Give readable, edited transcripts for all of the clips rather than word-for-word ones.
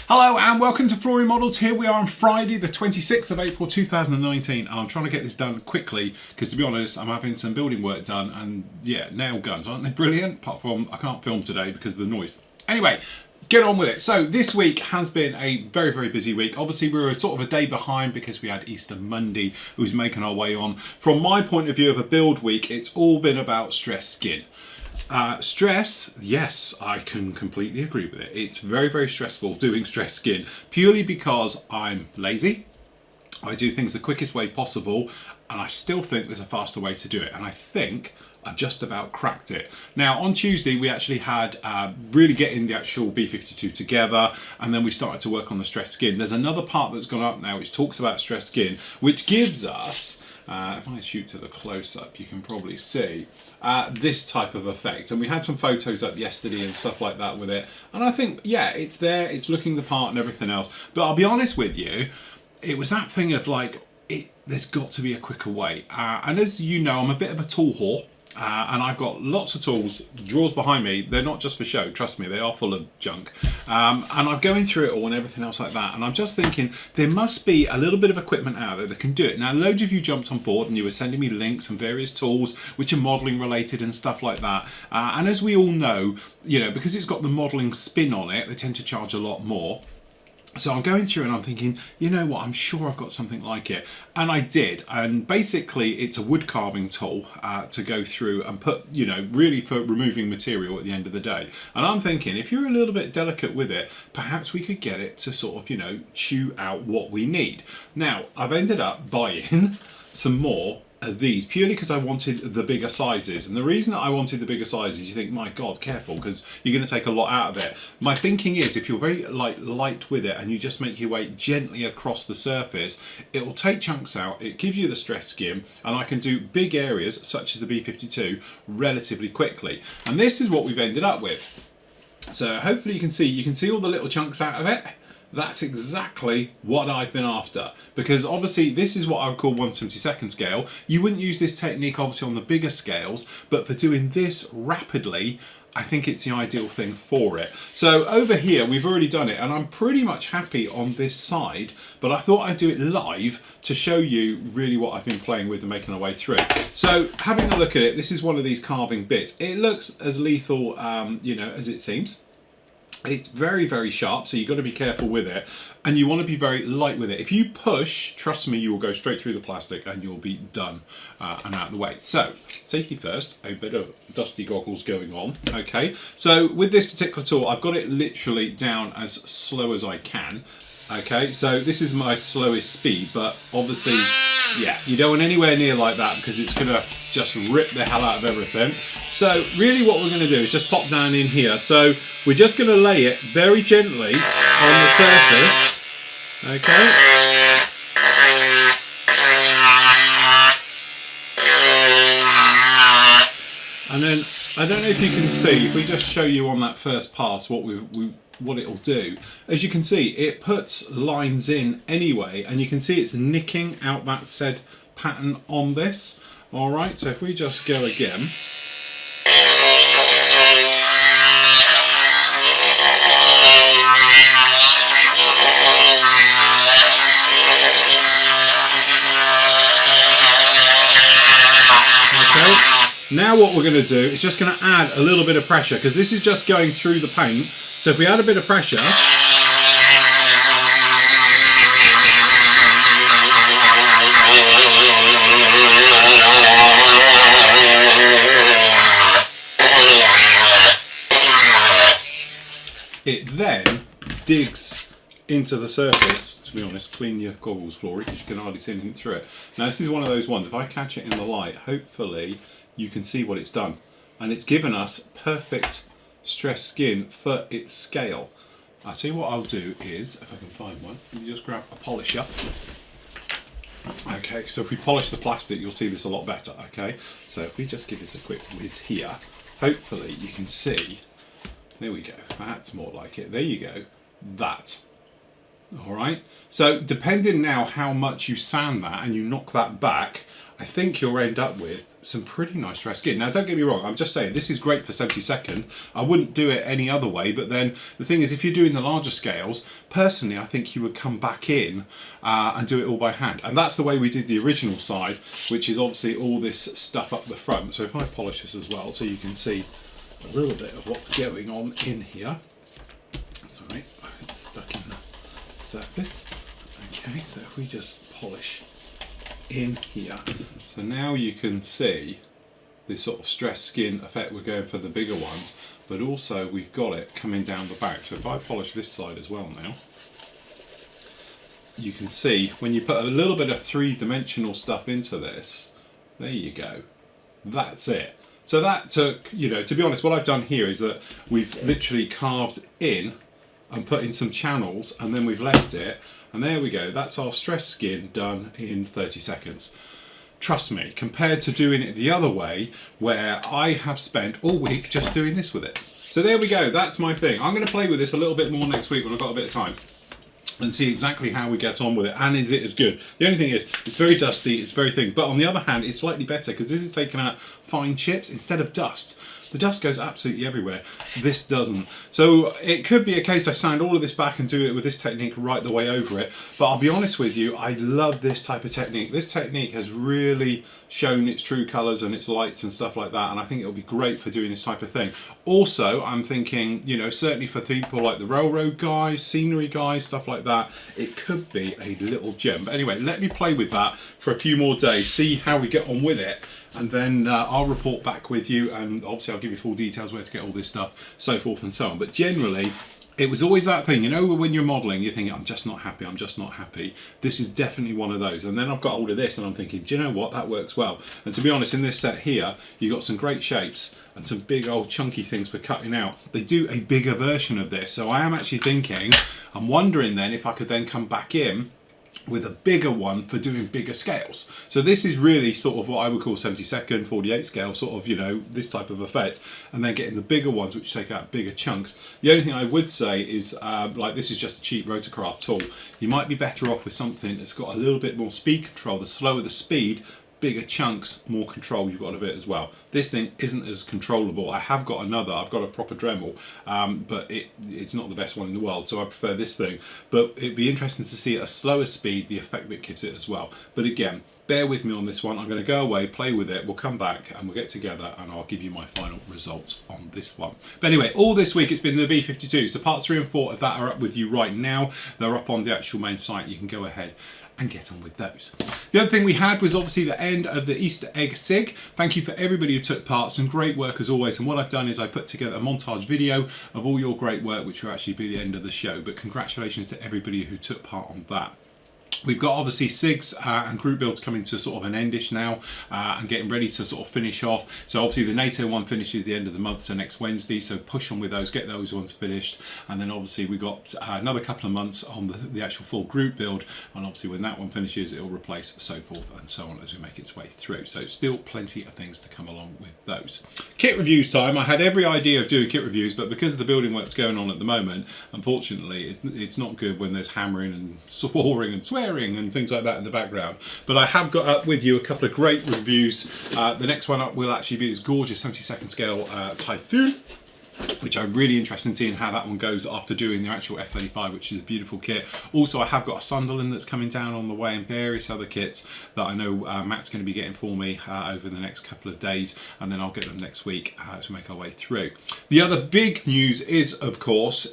Hello and welcome to Flory Models. Here we are on Friday the 26th of April 2019 and I'm trying to get this done quickly because, to be honest, I'm having some building work done and yeah, nail guns, aren't they brilliant? Apart from I can't film today because of the noise. Anyway, get on with it. So this week has been a very busy week. Obviously we were sort of a day behind because we had Easter Monday who's making our way on. From my point of view of a build week, it's all been about stress skin. Stress, yes, I can completely agree with it. It's very stressful doing stress skin purely because I'm lazy. I do things the quickest way possible and I still think there's a faster way to do it, and I think I've just about cracked it. Now on Tuesday we actually had really getting the actual B52 together, and then we started to work on the stress skin. There's another part that's gone up now which talks about stress skin, which gives us if I shoot to the close-up, you can probably see this type of effect. And we had some photos up yesterday and stuff like that with it. And I think, yeah, it's there, it's looking the part and everything else. But I'll be honest with you, it was that thing of like, there's got to be a quicker way. And as you know, I'm a bit of a tool whore. And I've got lots of tools, drawers behind me. They're not just for show, trust me, they are full of junk. And I'm going through it all and everything else like that. And I'm just thinking there must be a little bit of equipment out there that can do it. Now, loads of you jumped on board and you were sending me links and various tools which are modelling related and stuff like that. And as we all know, you know, because it's got the modelling spin on it, they tend to charge a lot more. So I'm going through and I'm thinking, you know what, I'm sure I've got something like it. And I did. And basically it's a wood carving tool to go through and put, you know, really for removing material at the end of the day. And I'm thinking, if you're a little bit delicate with it, perhaps we could get it to sort of, you know, chew out what we need. Now, I've ended up buying some more of these purely because I wanted the bigger sizes. And the reason that I wanted the bigger sizes, you think, my God, careful, because you're going to take a lot out of it. My thinking is, if you're very light with it and you just make your way gently across the surface, it will take chunks out, it gives you the stress skin, and I can do big areas such as the B52 relatively quickly. And this is what we've ended up with. So hopefully you can see all the little chunks out of it. That's exactly what I've been after, because obviously this is what I would call 1/72 scale. You wouldn't use this technique obviously on the bigger scales, but for doing this rapidly, I think it's the ideal thing for it. So over here we've already done it and I'm pretty much happy on this side, but I thought I'd do it live to show you really what I've been playing with and making our way through. So having a look at it, this is one of these carving bits. It looks as lethal you know, as it seems. It's very sharp, so you've got to be careful with it, and you want to be very light with it. If you push, trust me, you will go straight through the plastic and you'll be done and out of the way. So safety first, a bit of dusty goggles going on. Okay, so with this particular tool I've got it literally down as slow as I can. Okay, so this is my slowest speed, but obviously, yeah, you don't want anywhere near like that because it's going to just rip the hell out of everything. So really what we're going to do is just pop down in here. So we're just going to lay it very gently on the surface. Okay. And then, I don't know if you can see, if we just show you on that first pass what it'll do. As you can see, it puts lines in anyway, and you can see it's nicking out that said pattern on this. Alright, so if we just go again. Now what we're going to do is just going to add a little bit of pressure, because this is just going through the paint. So if we add a bit of pressure, it then digs into the surface. To be honest, clean your goggles, Flory, because you can hardly see anything through it. Now this is one of those ones, if I catch it in the light, hopefully you can see what it's done. And it's given us perfect stress skin for its scale. I'll tell you what I'll do is, if I can find one, let me just grab a polisher. Okay, so if we polish the plastic, you'll see this a lot better, okay? So if we just give this a quick whiz here, hopefully you can see, there we go, that's more like it, there you go, that. Alright, so depending now how much you sand that and you knock that back, I think you'll end up with some pretty nice stress skin. Now don't get me wrong, I'm just saying this is great for 72nd. I wouldn't do it any other way, but then the thing is, if you're doing the larger scales, personally I think you would come back in and do it all by hand. And that's the way we did the original side, which is obviously all this stuff up the front. So if I polish this as well, so you can see a little bit of what's going on in here. Sorry, it's stuck in the surface. Okay, so if we just polish in here, so now you can see this sort of stress skin effect. We're going for the bigger ones, but also we've got it coming down the back. So if I polish this side as well now, you can see when you put a little bit of three-dimensional stuff into this, there you go, that's it. So that took, you know, to be honest, what I've done here is that we've literally carved in and put in some channels, and then we've left it, and there we go, that's our stress skin done in 30 seconds. Trust me, compared to doing it the other way, where I have spent all week just doing this with it. So there we go, that's my thing. I'm going to play with this a little bit more next week when I've got a bit of time, and see exactly how we get on with it, and is it as good. The only thing is, it's very dusty, it's very thin, but on the other hand, it's slightly better because this is taking out fine chips instead of dust. The dust goes absolutely everywhere. This doesn't. So it could be a case I sand all of this back and do it with this technique right the way over it. But I'll be honest with you, I love this type of technique. This technique has really shown its true colours and its lights and stuff like that, and I think it'll be great for doing this type of thing. Also, I'm thinking, you know, certainly for people like the railroad guys, scenery guys, stuff like that, it could be a little gem. But anyway, let me play with that for a few more days, see how we get on with it, and then I'll report back with you, and obviously I'll give you full details where to get all this stuff, so forth and so on. But generally, it was always that thing, you know, when you're modelling, you're thinking, I'm just not happy, I'm just not happy. This is definitely one of those. And then I've got hold of this and I'm thinking, do you know what, that works well. And to be honest, in this set here, you've got some great shapes and some big old chunky things for cutting out. They do a bigger version of this. So I am actually thinking, I'm wondering then if I could then come back in with a bigger one for doing bigger scales. So this is really sort of what I would call 72nd, 48 scale, sort of, you know, this type of effect, and then getting the bigger ones which take out bigger chunks. The only thing I would say is, like, this is just a cheap rotorcraft tool. You might be better off with something that's got a little bit more speed control. The slower the speed, bigger chunks, more control you've got of it as well. This thing isn't as controllable. I have got another, I've got a proper Dremel, but it's not the best one in the world, so I prefer this thing. But it'd be interesting to see at a slower speed the effect that gives it as well. But again, bear with me on this one. I'm going to go away, play with it, we'll come back and we'll get together and I'll give you my final results on this one. But anyway, all this week it's been the V52, so parts 3 and 4 of that are up with you right now. They're up on the actual main site. You can go ahead and get on with those. The other thing we had was obviously the end of the Easter Egg Sig. Thank you for everybody who took part, some great work as always, and what I've done is I put together a montage video of all your great work, which will actually be the end of the show, but congratulations to everybody who took part on that. We've got obviously SIGs and group builds coming to sort of an endish now and getting ready to sort of finish off. So obviously the NATO one finishes the end of the month, so next Wednesday, so push on with those, get those ones finished, and then obviously we got another couple of months on the actual full group build, and obviously when that one finishes it'll replace so forth and so on as we make its way through. So still plenty of things to come along with those. Kit reviews time. I had every idea of doing kit reviews, but because of the building work that's going on at the moment, unfortunately it's not good when there's hammering and sawing and swearing and things like that in the background. But I have got up with you a couple of great reviews. The next one up will actually be this gorgeous 72nd scale Typhoon, which I'm really interested in seeing how that one goes after doing the actual F-35, which is a beautiful kit. Also, I have got a Sunderland that's coming down on the way and various other kits that I know Matt's going to be getting for me over the next couple of days, and then I'll get them next week as we make our way through. The other big news is, of course,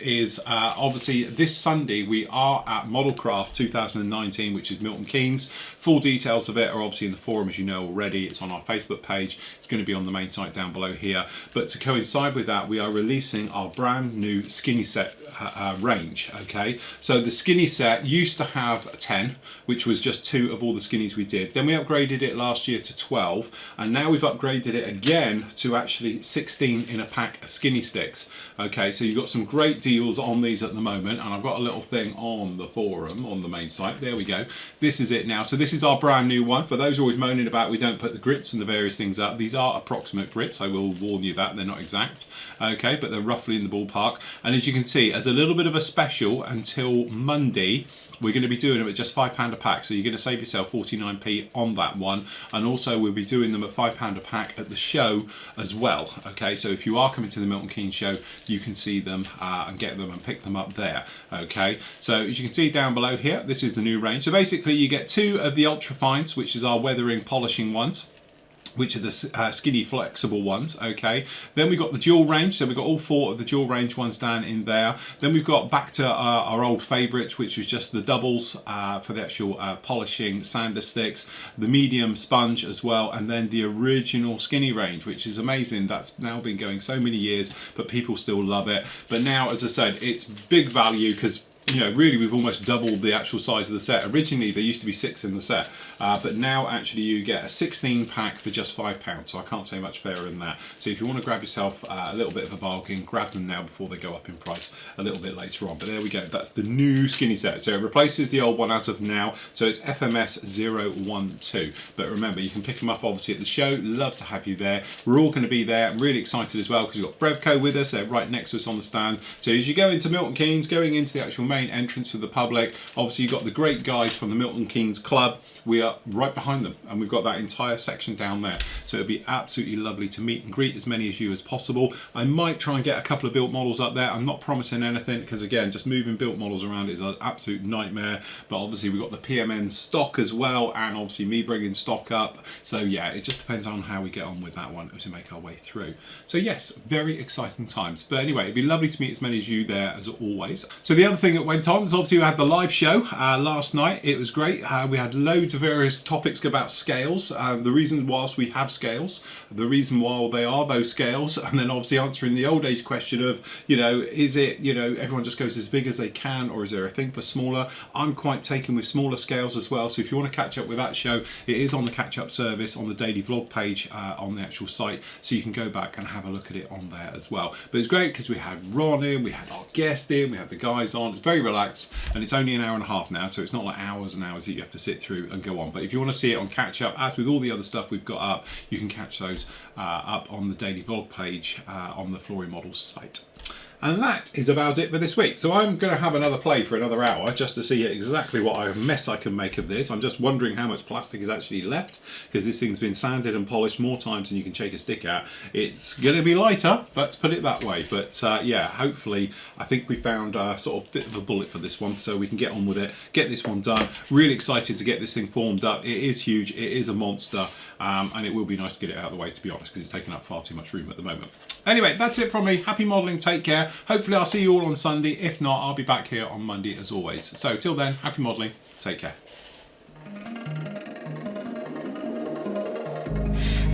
obviously this Sunday we are at Modelcraft 2019, which is Milton Keynes. Full details of it are obviously in the forum, as you know already. It's on our Facebook page. It's going to be on the main site down below here. But to coincide with that, we are releasing our brand new skinny set range. Okay, so the skinny set used to have 10, which was just 2 of all the skinnies we did. Then we upgraded it last year to 12, and now we've upgraded it again to actually 16 in a pack of skinny sticks. Okay, so you've got some great deals on these at the moment, and I've got a little thing on the forum on the main site. There we go. This is it now. So this is our brand new one. For those always moaning about we don't put the grits and the various things up, these are approximate grits. I will warn you that they're not exact. Okay. okay, but they're roughly in the ballpark. And as you can see, as a little bit of a special until Monday, we're going to be doing them at just £5 a pack, so you're going to save yourself 49p on that one. And also we'll be doing them at £5 a pack at the show as well. Okay, so if you are coming to the Milton Keynes show, you can see them and get them and pick them up there. Okay, so as you can see down below here, this is the new range. So basically you get 2 of the ultra fines, which is our weathering polishing ones, which are the skinny flexible ones. Okay, then we've got the dual range, so we've got all 4 of the dual range ones down in there. Then we've got back to our old favourites, which was just the doubles for the actual polishing sander sticks, the medium sponge as well, and then the original skinny range, which is amazing. That's now been going so many years, but people still love it. But now, as I said, it's big value because, you know, really we've almost doubled the actual size of the set. Originally there used to be 6 in the set, but now actually you get a 16 pack for just £5, so I can't say much fairer than that. So if you want to grab yourself a little bit of a bargain, grab them now before they go up in price a little bit later on. But there we go, that's the new skinny set. So it replaces the old one as of now, so it's FMS 012. But remember, you can pick them up obviously at the show. Love to have you there. We're all going to be there. I'm really excited as well because we've got Brevco with us. They're right next to us on the stand. So as you go into Milton Keynes, going into the actual main entrance for the public, obviously you've got the great guys from the Milton Keynes Club. We are right behind them and we've got that entire section down there, so it'll be absolutely lovely to meet and greet as many as you as possible. I might try and get a couple of built models up there. I'm not promising anything because again, just moving built models around is an absolute nightmare, but obviously we've got the PMN stock as well, and obviously me bringing stock up. So yeah, it just depends on how we get on with that one as we make our way through. So yes, very exciting times. But anyway, it'd be lovely to meet as many as you there as always. So the other thing that went on is obviously we had the live show last night. It was great. We had loads of various topics about scales, the reasons whilst we have scales, the reason why they are those scales, and then obviously answering the old age question of, you know, is it, you know, everyone just goes as big as they can, or is there a thing for smaller? I'm quite taken with smaller scales as well, so if you want to catch up with that show, it is on the catch up service on the daily vlog page on the actual site, so you can go back and have a look at it on there as well. But it's great because we had Ron in, we had our guest in, we had the guys on. It's very relaxed, and it's only an hour and a half now, so it's not like hours and hours that you have to sit through and go on. But if you want to see it on catch up, as with all the other stuff we've got up, you can catch those up on the daily vlog page on the Flory Models site. And that is about it for this week. So I'm going to have another play for another hour just to see exactly what a mess I can make of this. I'm just wondering how much plastic is actually left, because this thing's been sanded and polished more times than you can shake a stick at. It's going to be lighter, let's put it that way. But yeah, hopefully I think we found a sort of bit of a bullet for this one, so we can get on with it, get this one done. Really excited to get this thing formed up. It is huge, it is a monster, and it will be nice to get it out of the way, to be honest, because it's taking up far too much room at the moment. Anyway, that's it from me. Happy modelling, take care. Hopefully I'll see you all on Sunday. If not, I'll be back here on Monday as always. So till then, happy modelling, take care.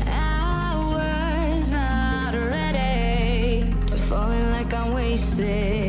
I was not ready to falling like I'm wasted.